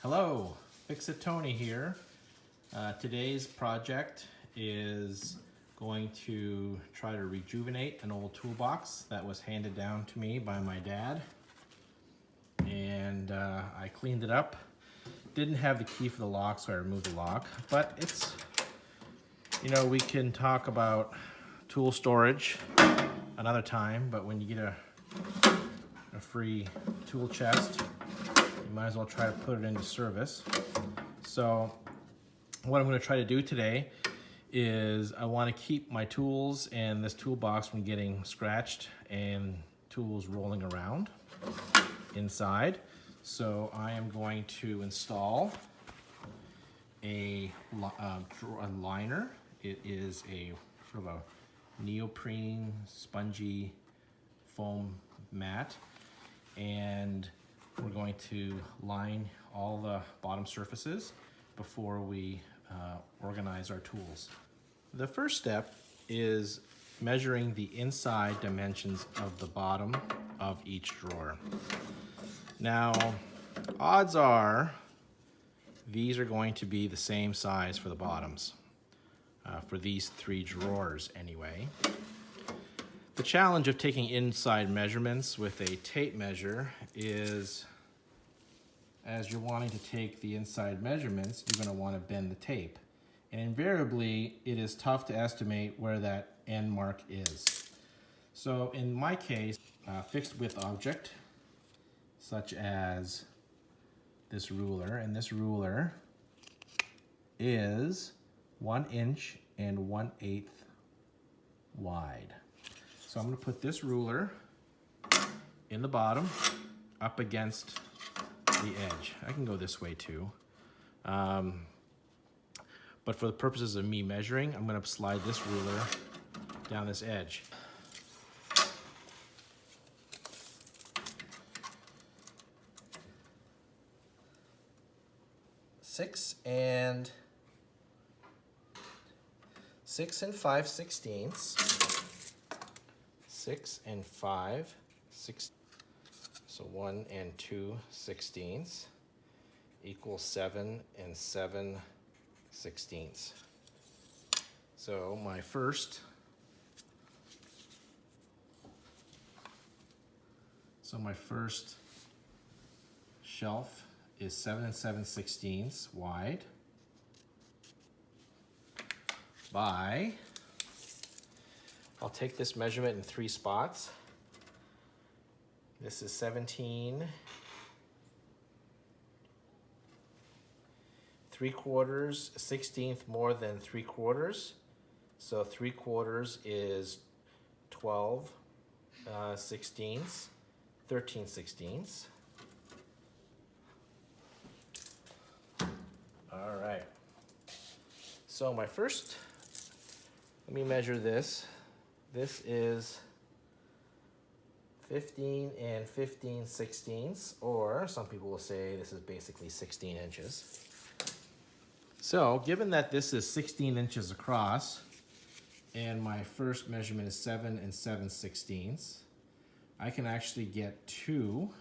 Hello, Fix-It Tony here. Today's project is going to try to rejuvenate an old toolbox that was handed down to me by my dad. And I cleaned it up. Didn't have the key for the lock, so I removed the lock. But it's, we can talk about tool storage another time, but when you get a free tool chest, you might as well try to put it into service. So what I'm going to try to do today is I want to keep my tools and this toolbox from getting scratched and tools rolling around inside. So I am going to install a liner. It is a sort of a neoprene spongy foam mat, and we're going to line all the bottom surfaces before we organize our tools. The first step is measuring the inside dimensions of the bottom of each drawer. Now, odds are these are going to be the same size for the bottoms, for these three drawers anyway. The challenge of taking inside measurements with a tape measure is, as you're wanting to take the inside measurements, you're going to want to bend the tape. And invariably, it is tough to estimate where that end mark is. So in my case, fixed width object, such as this ruler, and this ruler is 1 inch and 1/8 wide. So I'm going to put this ruler in the bottom up against the edge. I can go this way too. But for the purposes of me measuring, I'm going to slide this ruler down this edge. Six and 5/16. 6 and 5/16. So 1 and 2/16 equals 7 and 7/16. So my first shelf is 7 and 7/16 wide by, I'll take this measurement in 3 spots. This is 17 3/4 more than 3/4. So 3/4 is 12/16, 13/16. All right. So my first, let me measure this. This is 15 and 15/16, or some people will say this is basically 16 inches. So given that this is 16 inches across and my first measurement is 7 and 7/16, I can actually get two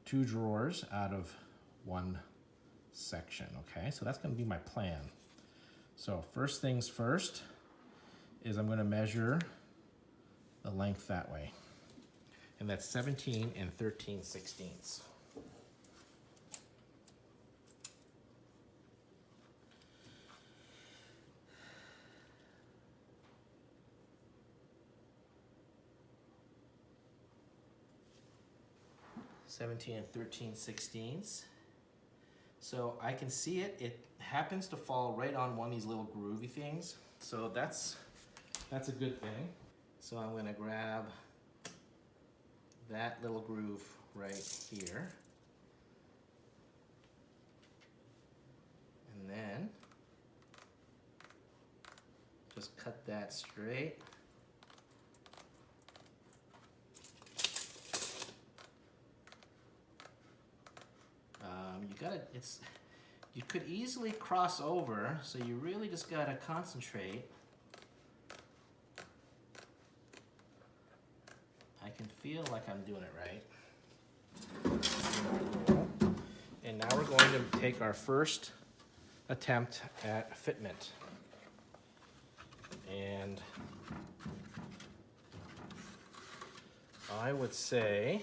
drawers out of one section, okay? So that's gonna be my plan. So first things first is I'm gonna measure the length that way. And that's 17 and 13/16. (17 and 13/16). So I can see it. It happens to fall right on one of these little groovy things. So that's a good thing. So I'm going to grab that little groove right here. And then just cut that straight. You could easily cross over, so you really just gotta concentrate. I can feel like I'm doing it right. And now we're going to take our first attempt at fitment. And I would say,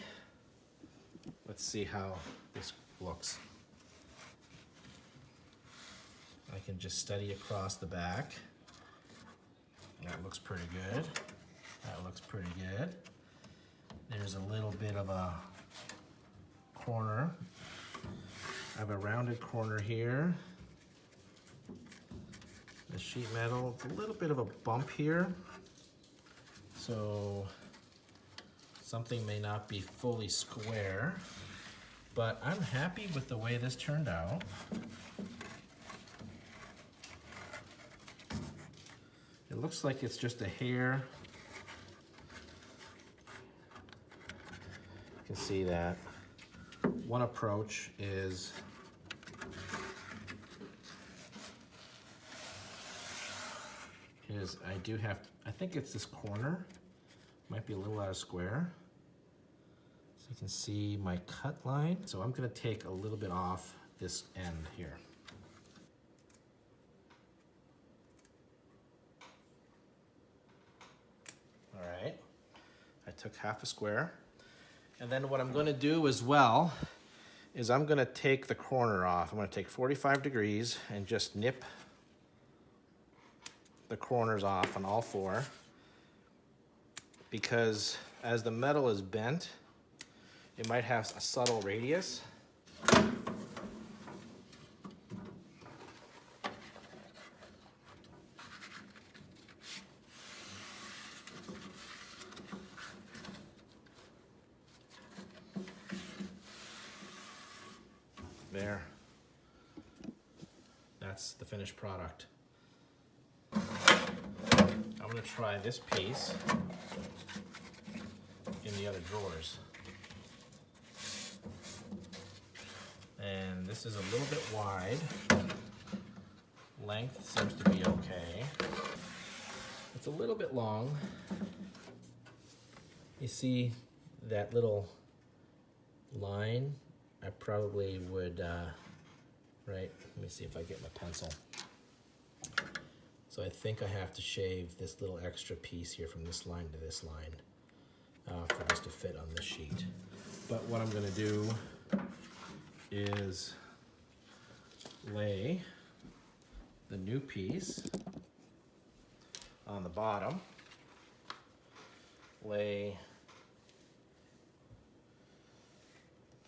let's see how this looks. I can just study across the back. That looks pretty good. That looks pretty good. There's a little bit of a corner. I have a rounded corner here. The sheet metal, it's a little bit of a bump here. So something may not be fully square, but I'm happy with the way this turned out. It looks like it's just a hair. You can see that. One approach is I think it's this corner. Might be a little out of square. So you can see my cut line. So I'm gonna take a little bit off this end here. All right, I took half a square. And then what I'm gonna do as well is I'm gonna take the corner off. I'm gonna take 45 degrees and just nip the corners off on all four, because as the metal is bent, it might have a subtle radius. There. That's the finished product. I'm going to try this piece in the other drawers. And this is a little bit wide. Length seems to be okay. It's a little bit long. You see that little line? I probably would, right, let me see if I get my pencil. So I think I have to shave this little extra piece here from this line to this line for this to fit on this sheet. But what I'm gonna do is lay the new piece on the bottom, lay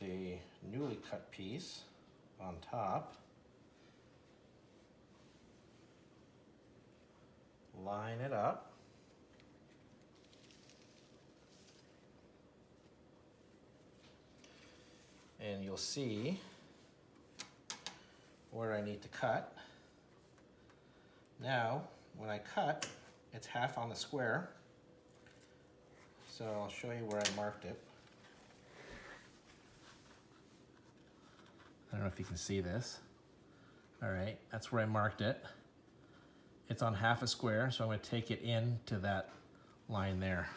the newly cut piece on top, line it up, and you'll see where I need to cut. Now, when I cut, it's half on the square, so I'll show you where I marked it. I don't know if you can see this. All right, that's where I marked it. It's on half a square, so I'm going to take it into that line there.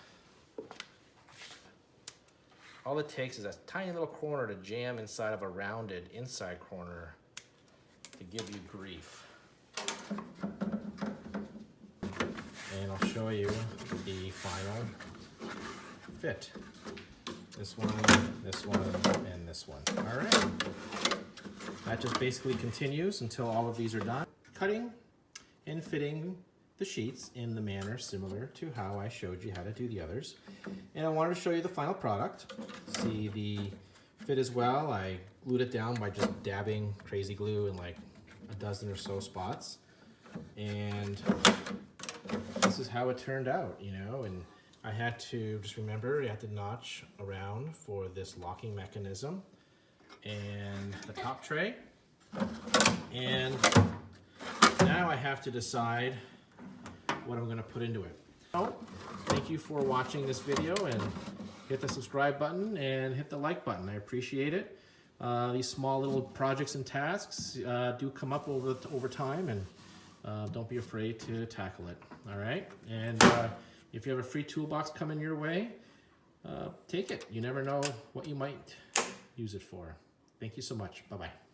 All it takes is a tiny little corner to jam inside of a rounded inside corner to give you grief. And I'll show you the final fit. This one, and this one. All right. That just basically continues until all of these are done. Cutting and fitting the sheets in the manner similar to how I showed you how to do the others. And I wanted to show you the final product. See the fit as well. I glued it down by just dabbing crazy glue in like a dozen or so spots. And this is how it turned out, you know, and I had to just remember you have to notch around for this locking mechanism and the top tray. And now I have to decide what I'm going to put into it. So, thank you for watching this video, and hit the subscribe button and hit the like button. I appreciate it. These small little projects and tasks do come up over time, and don't be afraid to tackle it. All right, and if you have a free toolbox coming your way, take it. You never know what you might use it for. Thank you so much. Bye-bye.